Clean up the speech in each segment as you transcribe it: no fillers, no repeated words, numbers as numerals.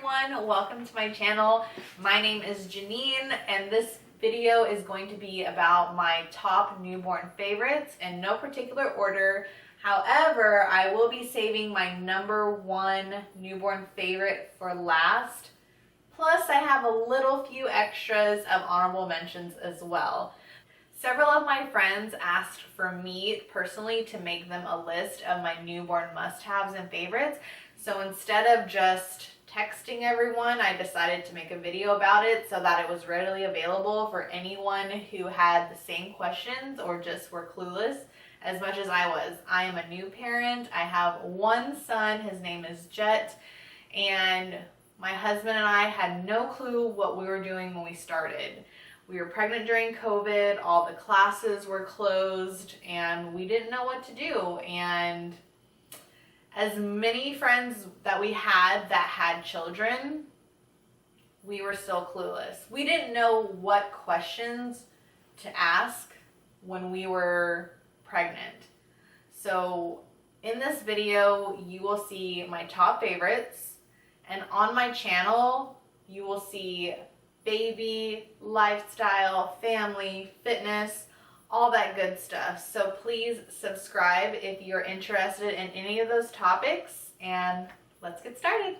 everyone, welcome to my channel. My name is Janine and this video is going to be about my top newborn favorites in no particular order. However, I will be saving my number one newborn favorite for last. Plus, I have a little few extras of honorable mentions as well. Several of my friends asked for me personally to make them a list of my newborn must-haves and favorites. So instead of just texting everyone, I decided to make a video about it so that it was readily available for anyone who had the same questions or just were clueless as much as I was. I am a new parent. I have one son. His name is Jet. And my husband and I had no clue what we were doing when we started. We were pregnant during COVID. All the classes were closed and we didn't know what to do. And as many friends that we had that had children, we were still clueless. We didn't know what questions to ask when we were pregnant. So in this video, you will see my top favorites, and on my channel, you will see baby, lifestyle, family, fitness, all that good stuff. So please subscribe if you're interested in any of those topics, and let's get started.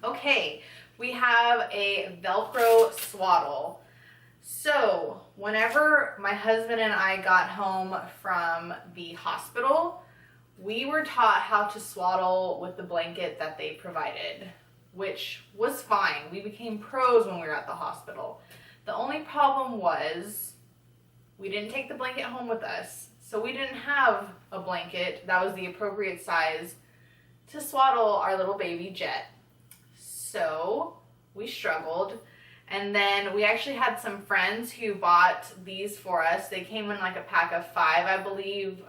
Okay, we have a Velcro Swaddle. So whenever my husband and I got home from the hospital, we were taught how to swaddle with the blanket that they provided, which was fine. We became pros when we were at the hospital. The only problem was we didn't take the blanket home with us, so we didn't have a blanket that was the appropriate size to swaddle our little baby Jet. So we struggled, and then we actually had some friends who bought these for us. They came in like a pack of 5, I believe.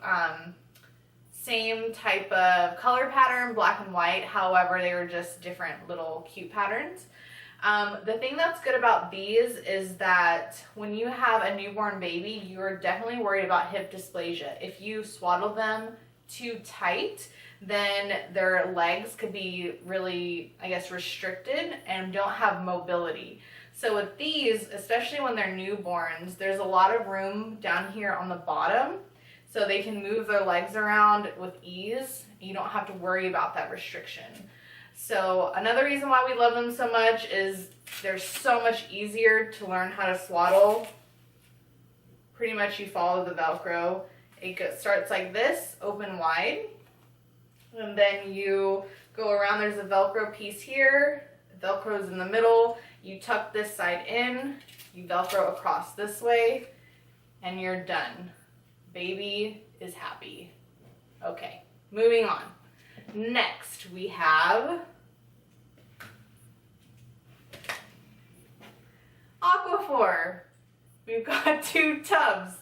Same type of color pattern, black and white. However, they were just different little cute patterns. The thing that's good about these is that when you have a newborn baby, you're definitely worried about hip dysplasia. If you swaddle them too tight, then their legs could be really, restricted and don't have mobility. So with these, especially when they're newborns, there's a lot of room down here on the bottom, so they can move their legs around with ease. You don't have to worry about that restriction. So another reason why we love them so much is they're so much easier to learn how to swaddle. Pretty much you follow the Velcro. It starts like this, open wide, and then you go around. There's a Velcro piece here. Velcro's in the middle. You tuck this side in, you Velcro across this way, and you're done. Baby is happy. Okay, moving on. Next, we have Aquaphor. We've got 2 tubs.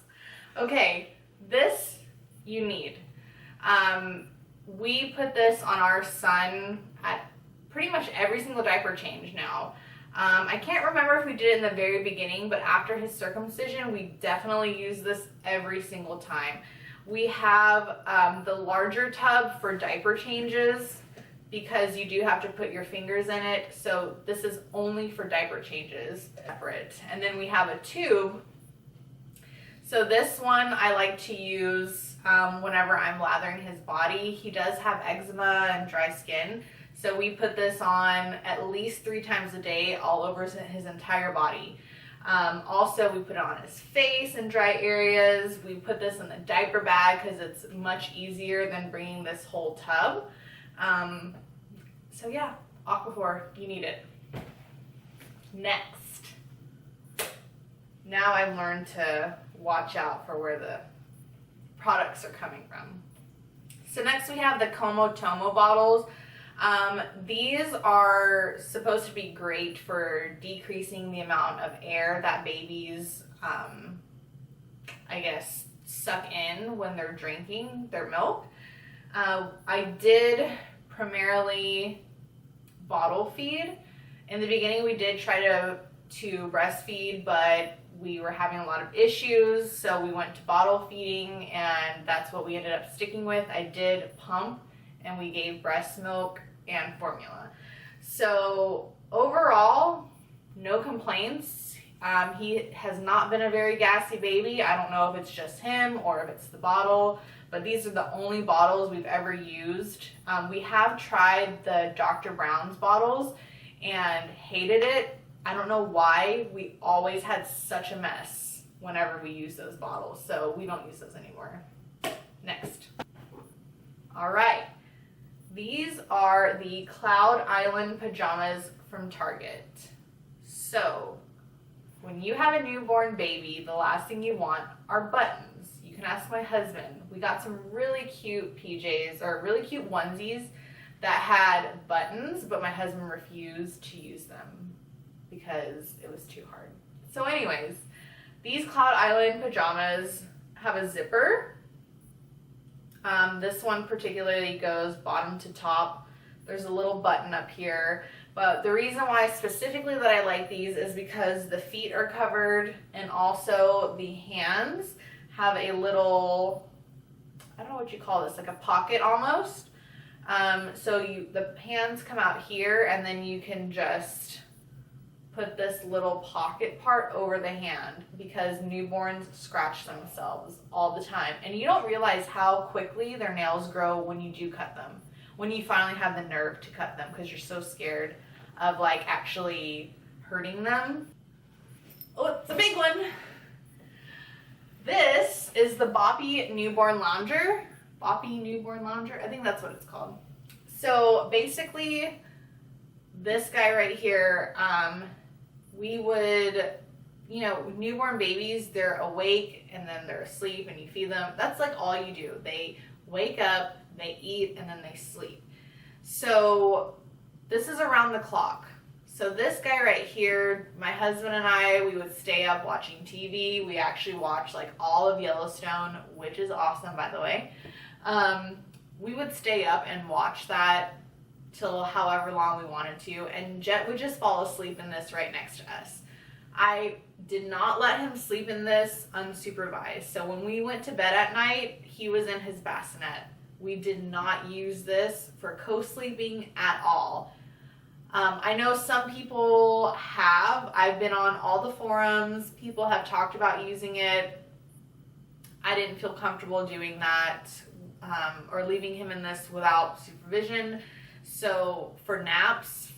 Okay, this you need. We put this on our son at pretty much every single diaper change now. I can't remember if we did it in the very beginning, but after his circumcision, we definitely use this every single time. We have the larger tub for diaper changes because you do have to put your fingers in it. So this is only for diaper changes, separate. And then we have a tube. So this one I like to use whenever I'm lathering his body. He does have eczema and dry skin. So we put this on at least 3 times a day all over his entire body. Also, we put it on his face in dry areas. We put this in the diaper bag because it's much easier than bringing this whole tub. So yeah, Aquaphor, you need it. Next. Now I've learned to watch out for where the products are coming from. So next we have the Komotomo bottles. These are supposed to be great for decreasing the amount of air that babies, suck in when they're drinking their milk. I did primarily bottle feed. In the beginning, we did try to breastfeed, but we were having a lot of issues, so we went to bottle feeding, and that's what we ended up sticking with. I did pump, and we gave breast milk and formula. So overall, no complaints. He has not been a very gassy baby. I don't know if it's just him or if it's the bottle, but these are the only bottles we've ever used. We have tried the Dr. Brown's bottles and hated it. I don't know why. We always had such a mess whenever we use those bottles, so we don't use those anymore. Next. All right. These are the Cloud Island pajamas from Target. So, when you have a newborn baby, the last thing you want are buttons. You can ask my husband. We got some really cute PJs, or really cute onesies that had buttons, but my husband refused to use them because it was too hard. So anyways, these Cloud Island pajamas have a zipper. This one particularly goes bottom to top. There's a little button up here. But the reason why specifically that I like these is because the feet are covered and also the hands have a little, I don't know what you call this, like a pocket almost. So the hands come out here and then you can just put this little pocket part over the hand because newborns scratch themselves all the time. And you don't realize how quickly their nails grow when you do cut them. When you finally have the nerve to cut them because you're so scared of like actually hurting them. Oh, it's a big one. This is the Boppy Newborn Lounger. Boppy Newborn Lounger, I think that's what it's called. So basically, this guy right here, we would, you know, newborn babies, they're awake and then they're asleep and you feed them. That's like all you do. They wake up, they eat, and then they sleep. So this is around the clock. So this guy right here, my husband and I, we would stay up watching TV. We actually watched like all of Yellowstone, which is awesome, by the way. We would stay up and watch that till however long we wanted to, and Jet would just fall asleep in this right next to us. I did not let him sleep in this unsupervised. So when we went to bed at night, he was in his bassinet. We did not use this for co-sleeping at all. I know some people have. I've been on all the forums. People have talked about using it. I didn't feel comfortable doing that or leaving him in this without supervision. So for naps,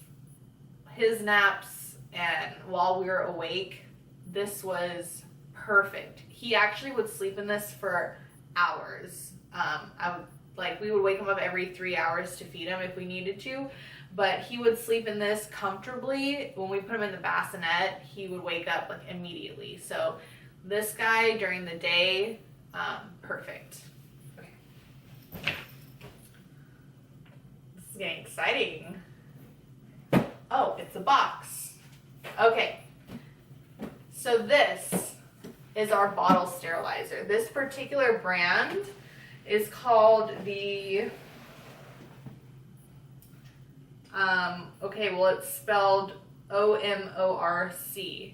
his naps, and while we were awake, this was perfect. He actually would sleep in this for hours. We would wake him up every 3 hours to feed him if we needed to, but he would sleep in this comfortably. When we put him in the bassinet, he would wake up like immediately. So this guy during the day, perfect. Okay. This is getting exciting. Oh, it's a box. Okay. So this is our bottle sterilizer. This particular brand is called the, it's spelled OMORC.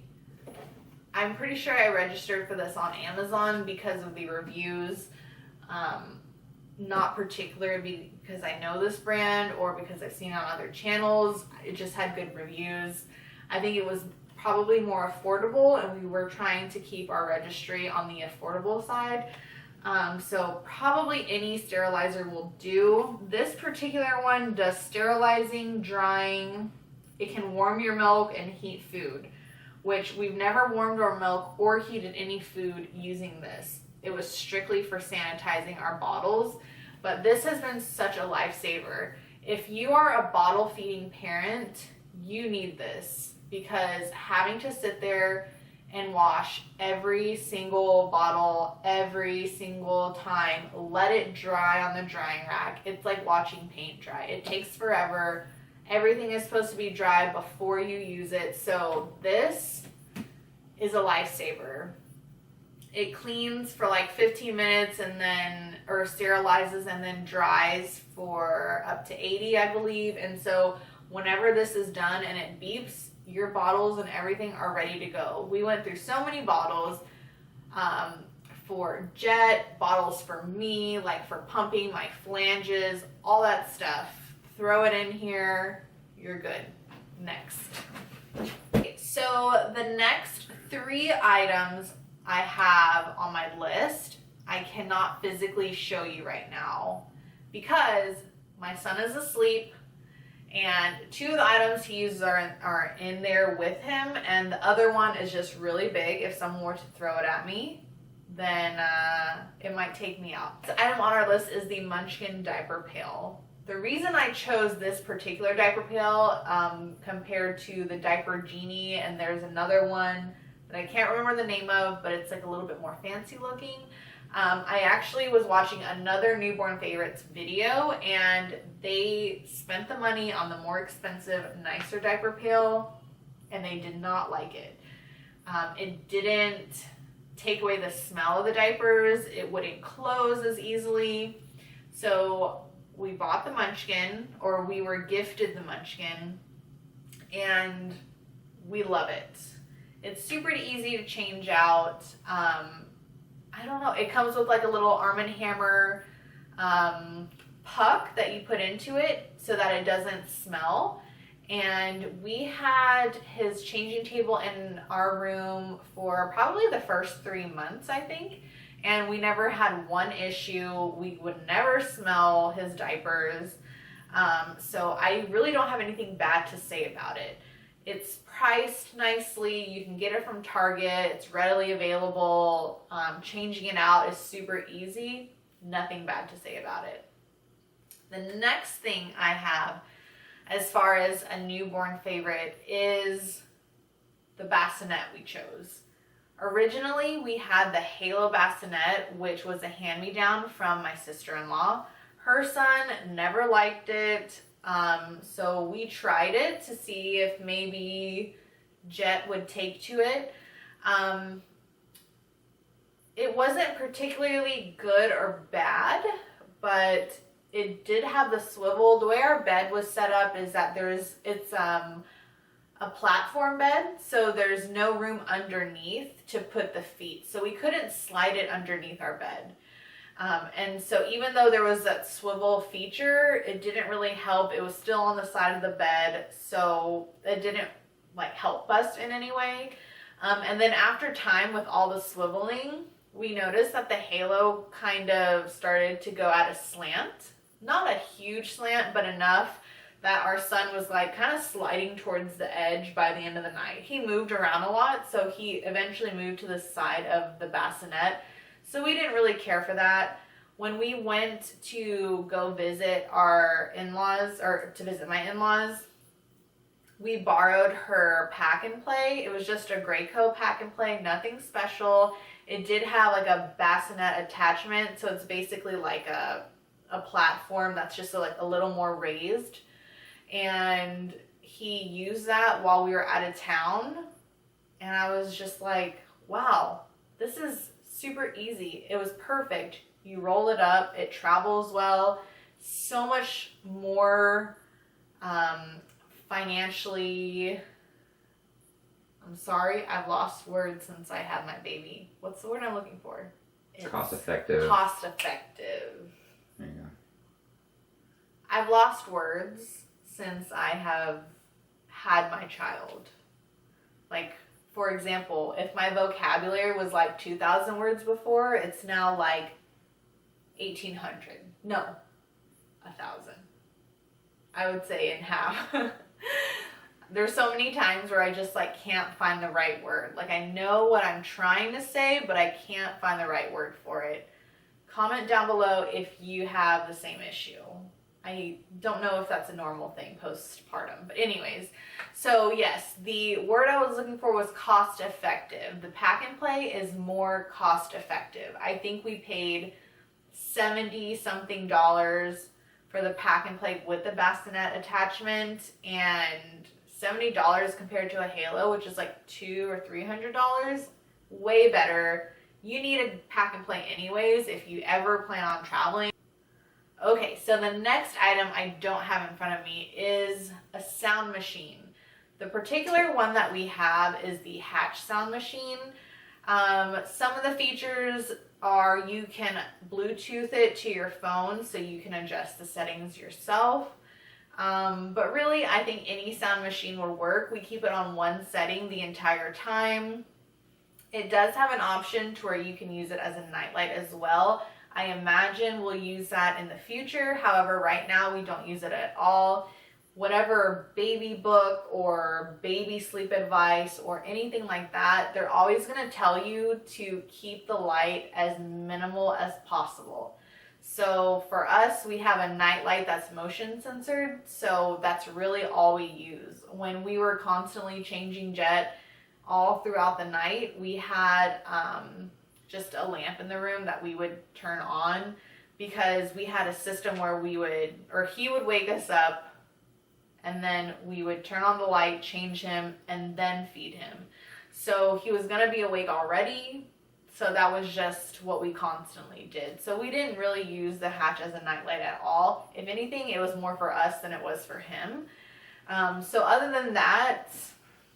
I'm pretty sure I registered for this on Amazon because of the reviews. Not particularly because I know this brand or because I've seen it on other channels. It just had good reviews. I think it was probably more affordable, and we were trying to keep our registry on the affordable side. So probably any sterilizer will do. This particular one does sterilizing, drying. It can warm your milk and heat food, which we've never warmed our milk or heated any food using this. It was strictly for sanitizing our bottles, but this has been such a lifesaver. If you are a bottle feeding parent, you need this, because having to sit there and wash every single bottle every single time, let it dry on the drying rack. It's like watching paint dry. It takes forever. Everything is supposed to be dry before you use it. So this is a lifesaver. It cleans for like 15 minutes and then, or sterilizes and then dries for up to 80, I believe. And so whenever this is done and it beeps, your bottles and everything are ready to go. We went through so many bottles for Jet, bottles for me, like for pumping my flanges, all that stuff throw it in here, you're good. Next. Okay, so the next 3 items I have on my list, I cannot physically show you right now because my son is asleep and 2 of the items he uses are in there with him, and the other one is just really big. If someone were to throw it at me, then it might take me out. The item on our list is the Munchkin diaper pail. The reason I chose this particular diaper pail compared to the diaper genie, and there's another one that I can't remember the name of, but it's like a little bit more fancy looking. I actually was watching another Newborn Favorites video, and they spent the money on the more expensive, nicer diaper pail, and they did not like it. It didn't take away the smell of the diapers. It wouldn't close as easily. So we bought the Munchkin, or we were gifted the Munchkin, and we love it. It's super easy to change out. I don't know, it comes with like a little Arm & Hammer puck that you put into it so that it doesn't smell. And we had his changing table in our room for probably the first 3 months, I think. And we never had one issue. We would never smell his diapers. So I really don't have anything bad to say about it. It's priced nicely. You can get it from Target. It's readily available. Changing it out is super easy. Nothing bad to say about it. The next thing I have as far as a newborn favorite is the bassinet we chose. Originally, we had the Halo bassinet, which was a hand-me-down from my sister-in-law. Her son never liked it, so we tried it to see if maybe Jet would take to it. It wasn't particularly good or bad, but it did have the swivel. The way our bed was set up is that it's a platform bed, so there's no room underneath to put the feet. So we couldn't slide it underneath our bed. And so even though there was that swivel feature, it didn't really help. It was still on the side of the bed, so it didn't like help us in any way. And then after time with all the swiveling, we noticed that the Halo kind of started to go at a slant. Not a huge slant, but enough that our son was like kind of sliding towards the edge by the end of the night. He moved around a lot, so he eventually moved to the side of the bassinet. So we didn't really care for that. When we went to go visit our in-laws, or to visit my in-laws, we borrowed her pack and play. It was just a Graco pack and play, nothing special. It did have like a bassinet attachment, so it's basically like a platform that's just like a little more raised. And he used that while we were out of town, and I was just like, wow, this is super easy. It was perfect. You roll it up, it travels well, so much more financially, I'm sorry, I've lost words since I had my baby. What's the word I'm looking for? It's cost effective. Cost effective. There you go. I've lost words since I have had my child. Like, for example, if my vocabulary was like 2,000 words before, it's now like 1,800. No, 1,000. I would say in half. There's so many times where I just like can't find the right word. Like I know what I'm trying to say, but I can't find the right word for it. Comment down below if you have the same issue. I don't know if that's a normal thing postpartum, but anyways. So yes, the word I was looking for was cost effective. The pack and play is more cost effective. I think we paid $70 something for the pack and play with the bassinet attachment, and $70 compared to a Halo, which is like $200 or $300, way better. You need a pack and play anyways if you ever plan on traveling. Okay, so the next item I don't have in front of me is a sound machine. The particular one that we have is the Hatch sound machine. Some of the features are you can Bluetooth it to your phone so you can adjust the settings yourself. But really, I think any sound machine would work. We keep it on one setting the entire time. It does have an option to where you can use it as a nightlight as well. I imagine we'll use that in the future. However, right now we don't use it at all. Whatever baby book or baby sleep advice or anything like that, they're always going to tell you to keep the light as minimal as possible. So for us, we have a night light that's motion censored, so that's really all we use. When we were constantly changing jet all throughout the night, we had just a lamp in the room that we would turn on, because we had a system where he would wake us up, and then we would turn on the light, change him, and then feed him. So he was going to be awake already, so that was just what we constantly did. So we didn't really use the hatch as a nightlight at all. If anything, it was more for us than it was for him. So other than that,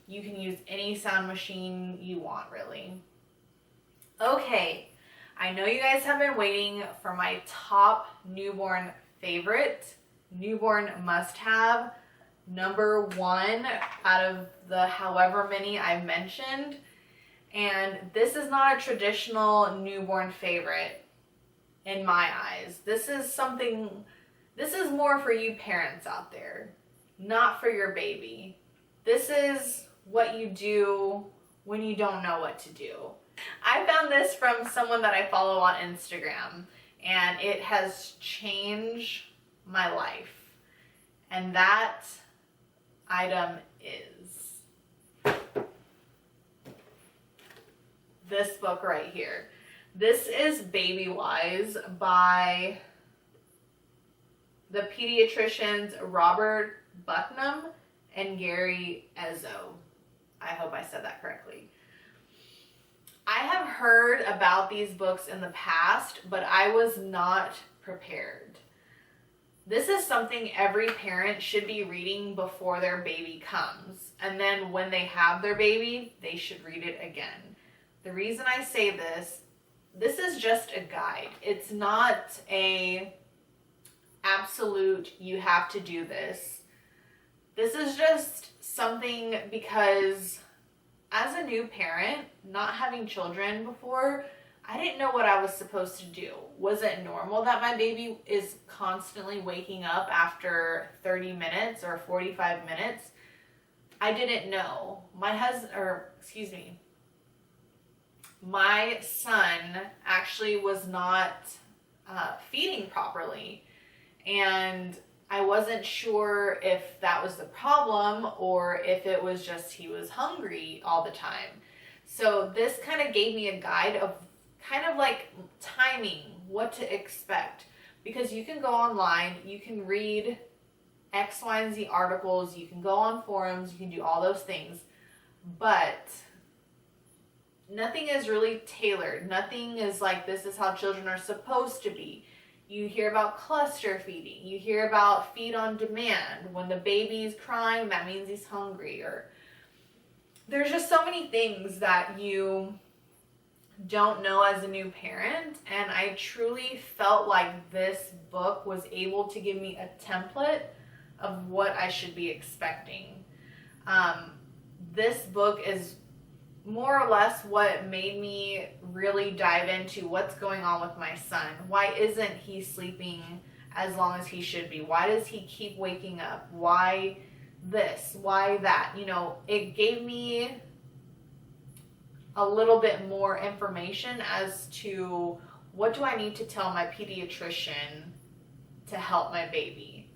you can use any sound machine you want, really. Okay, I know you guys have been waiting for my top newborn favorite, newborn must-have, number one out of the however many I've mentioned. And this is not a traditional newborn favorite in my eyes. This is more for you parents out there, not for your baby. This is what you do when you don't know what to do. I found this from someone that I follow on Instagram, and it has changed my life. And that item is this book right here. This is Baby Wise by the pediatricians Robert Bucknam and Gary Ezzo. I hope I said that correctly. I have heard about these books in the past, but I was not prepared. This is something every parent should be reading before their baby comes. And then when they have their baby, they should read it again. The reason I say this is just a guide. It's not a absolute, you have to do this. This is just something because as a new parent, not having children before, I didn't know what I was supposed to do. Was it normal that my baby is constantly waking up after 30 minutes or 45 minutes? I didn't know. My son actually was not feeding properly, and I wasn't sure if that was the problem or if it was just he was hungry all the time. So this kind of gave me a guide of kind of like timing, what to expect. Because you can go online, you can read X, Y, and Z articles, you can go on forums, you can do all those things, but nothing is really tailored. Nothing is like, this is how children are supposed to be. You hear about cluster feeding. You hear about feed on demand. When the baby's crying, that means he's hungry. Or there's just so many things that you don't know as a new parent. And I truly felt like this book was able to give me a template of what I should be expecting. This book is more or less what made me really dive into what's going on with my son. Why isn't he sleeping as long as he should be? Why does he keep waking up? Why this? Why that? You know, it gave me a little bit more information as to what do I need to tell my pediatrician to help my baby.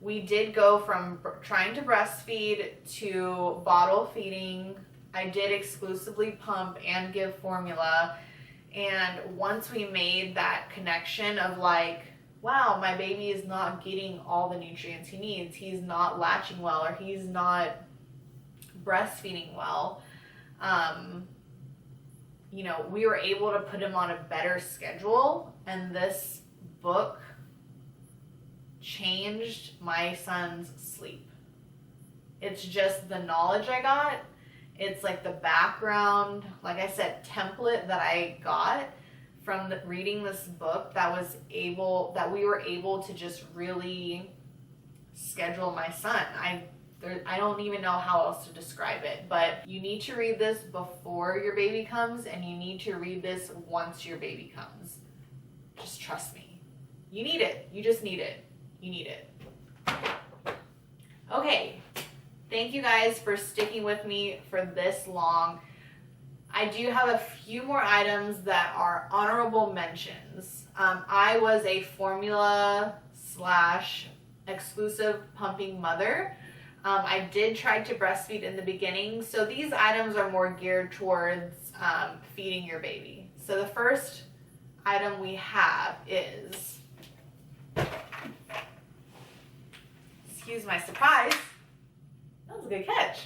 We did go from trying to breastfeed to bottle feeding. I did exclusively pump and give formula. And once we made that connection of like, wow, my baby is not getting all the nutrients he needs. He's not latching well, or he's not breastfeeding well. We were able to put him on a better schedule. And this book changed my son's sleep. It's just the knowledge I got. It's like the background, like I said, template that I got from reading this book that we were able to just really schedule my son. I don't even know how else to describe it, but you need to read this before your baby comes, and you need to read this once your baby comes. Just trust me. You need it. You just need it. You need it. Okay. Thank you guys for sticking with me for this long. I do have a few more items that are honorable mentions. I was a formula / exclusive pumping mother. I did try to breastfeed in the beginning, so these items are more geared towards feeding your baby. So the first item we have is, excuse my surprise, that was a good catch.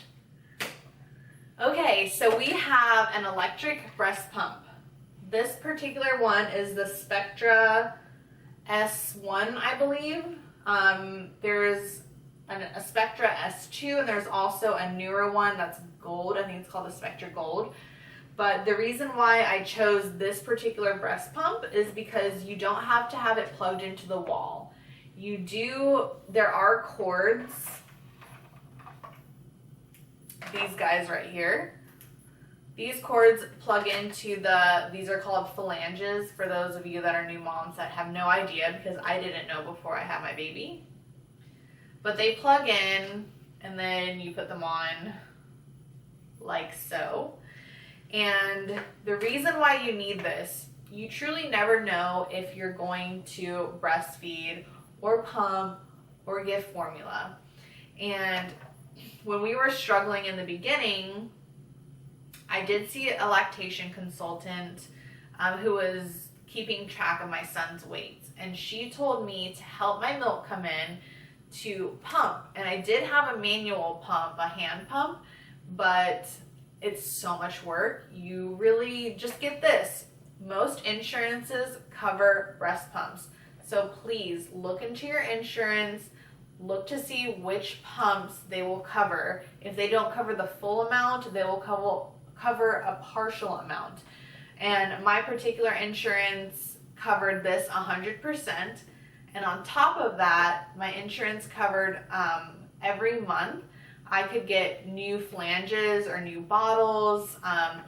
Okay, so we have an electric breast pump. This particular one is the Spectra S1, I believe. There's a Spectra S2, and there's also a newer one that's gold. I think it's called the Spectra Gold. But the reason why I chose this particular breast pump is because you don't have to have it plugged into the wall. There are cords, these guys right here. These cords plug into these are called phalanges, for those of you that are new moms that have no idea, because I didn't know before I had my baby. But they plug in, and then you put them on like so. And the reason why you need this, you truly never know if you're going to breastfeed or pump or give formula. And when we were struggling in the beginning, I did see a lactation consultant who was keeping track of my son's weight. And she told me to help my milk come in to pump. And I did have a manual pump, a hand pump, but it's so much work. You really just get this. Most insurances cover breast pumps. So please look into your insurance, look to see which pumps they will cover. If they don't cover the full amount, they will cover a partial amount. And my particular insurance covered this 100%. And on top of that, my insurance covered every month I could get new flanges or new bottles,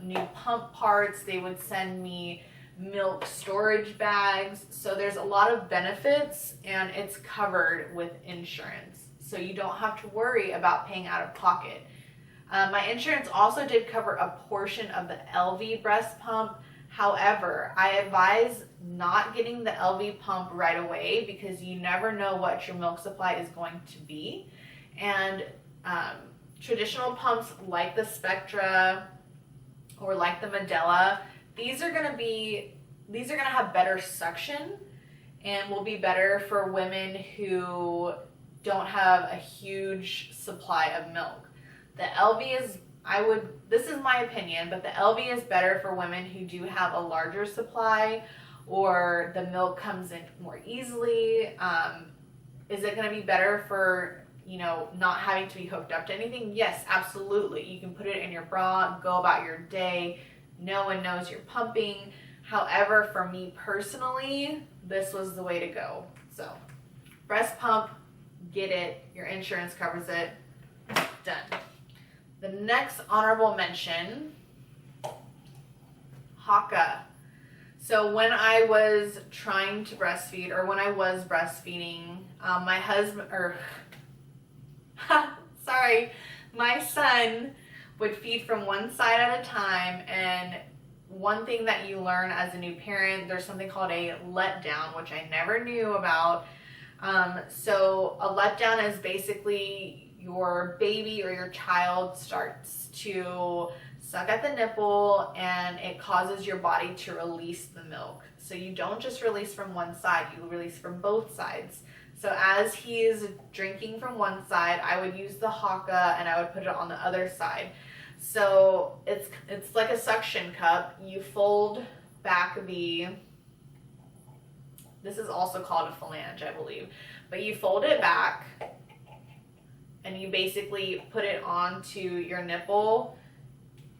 new pump parts. They would send me milk storage bags. So there's a lot of benefits, and it's covered with insurance. So you don't have to worry about paying out of pocket. My insurance also did cover a portion of the LV breast pump. However, I advise not getting the LV pump right away because you never know what your milk supply is going to be. And traditional pumps like the Spectra or like the Medela, these are gonna have better suction and will be better for women who don't have a huge supply of milk. The LV is, this is my opinion, but the LV is better for women who do have a larger supply or the milk comes in more easily. Is it going to be better for, not having to be hooked up to anything? Yes, absolutely. You can put it in your bra, go about your day. No one knows you're pumping. However, for me personally, this was the way to go. So, breast pump, get it. Your insurance covers it. Done. The next honorable mention, Hakka. So when I was trying to breastfeed, or when I was breastfeeding, my son would feed from one side at a time. And one thing that you learn as a new parent, there's something called a letdown, which I never knew about. So a letdown is basically your baby or your child starts to suck at the nipple and it causes your body to release the milk. So you don't just release from one side, you release from both sides. So as he is drinking from one side, I would use the Hakka and I would put it on the other side. So it's like a suction cup. You fold back this is also called a phalange, I believe, but you fold it back and you basically put it onto your nipple.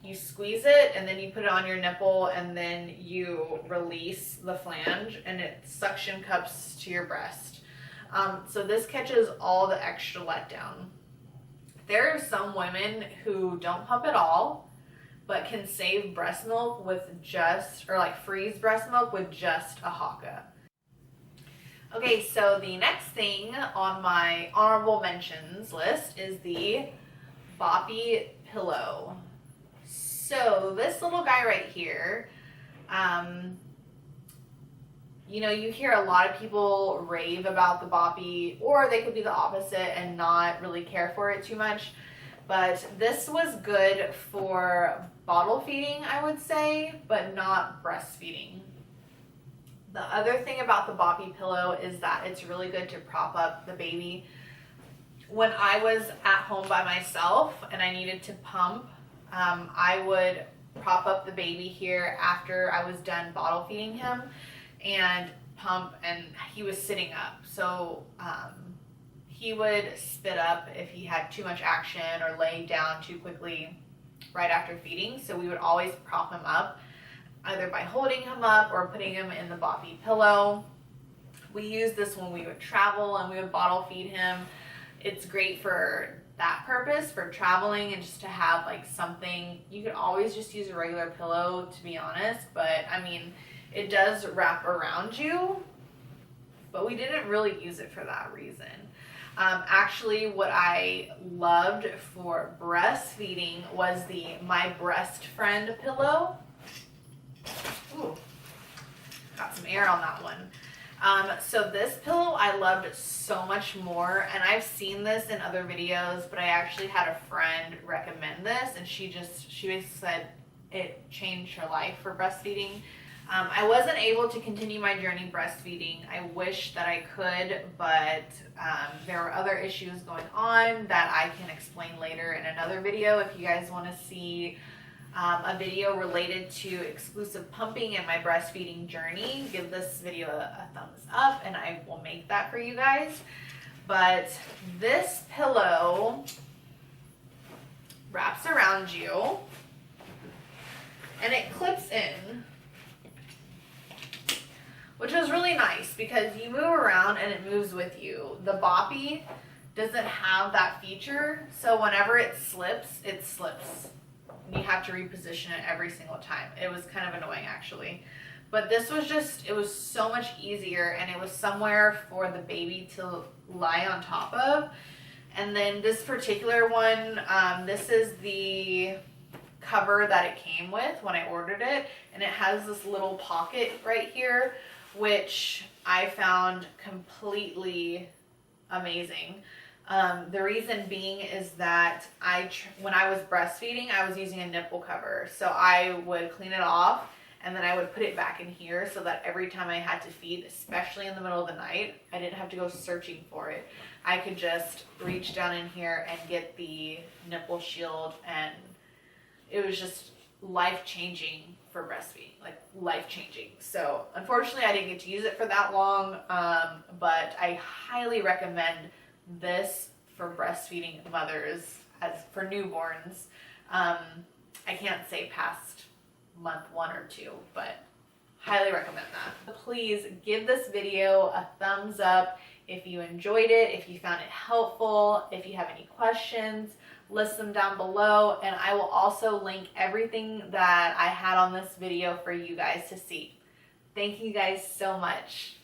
You squeeze it and then you put it on your nipple and then you release the flange and it suction cups to your breast. So this catches all the extra letdown. There are some women who don't pump at all, but can save breast milk with just, or like freeze breast milk with just a Hakka. Okay, so the next thing on my honorable mentions list is the Boppy Pillow. So this little guy right here, you know, you hear a lot of people rave about the Boppy, or they could be the opposite and not really care for it too much. But this was good for bottle feeding, I would say, but not breastfeeding. The other thing about the Boppy Pillow is that it's really good to prop up the baby. When I was at home by myself and I needed to pump, I would prop up the baby here after I was done bottle feeding him and pump, and he was sitting up. So he would spit up if he had too much action or lay down too quickly right after feeding. So we would always prop him up, either by holding him up or putting him in the Boppy Pillow. We used this when we would travel and we would bottle feed him. It's great for that purpose, for traveling and just to have like something. You could always just use a regular pillow, to be honest, but I mean, it does wrap around you, but we didn't really use it for that reason. Actually, what I loved for breastfeeding was the My Breast Friend pillow. Ooh, got some air on that one. So this pillow I loved so much more, and I've seen this in other videos, but I actually had a friend recommend this, and she basically said it changed her life for breastfeeding. I wasn't able to continue my journey breastfeeding. I wish that I could, but there were other issues going on that I can explain later in another video. If you guys want to see a video related to exclusive pumping and my breastfeeding journey, give this video a thumbs up and I will make that for you guys. But this pillow wraps around you and it clips in, which is really nice because you move around and it moves with you. The Boppy doesn't have that feature, so whenever it slips, it slips. You have to reposition it every single time. It was kind of annoying actually. But this was just, it was so much easier, and it was somewhere for the baby to lie on top of. And then this particular one, this is the cover that it came with when I ordered it. And it has this little pocket right here, which I found completely amazing. The reason being is that when I was breastfeeding, I was using a nipple cover. So I would clean it off and then I would put it back in here so that every time I had to feed, especially in the middle of the night, I didn't have to go searching for it. I could just reach down in here and get the nipple shield, and it was just life-changing for breastfeeding, like life-changing. So unfortunately I didn't get to use it for that long, but I highly recommend this for breastfeeding mothers, as for newborns. I can't say past month 1 or 2, but highly recommend that. Please give this video a thumbs up if you enjoyed it, if you found it helpful. If you have any questions, list them down below, and I will also link everything that I had on this video for you guys to see. Thank you guys so much.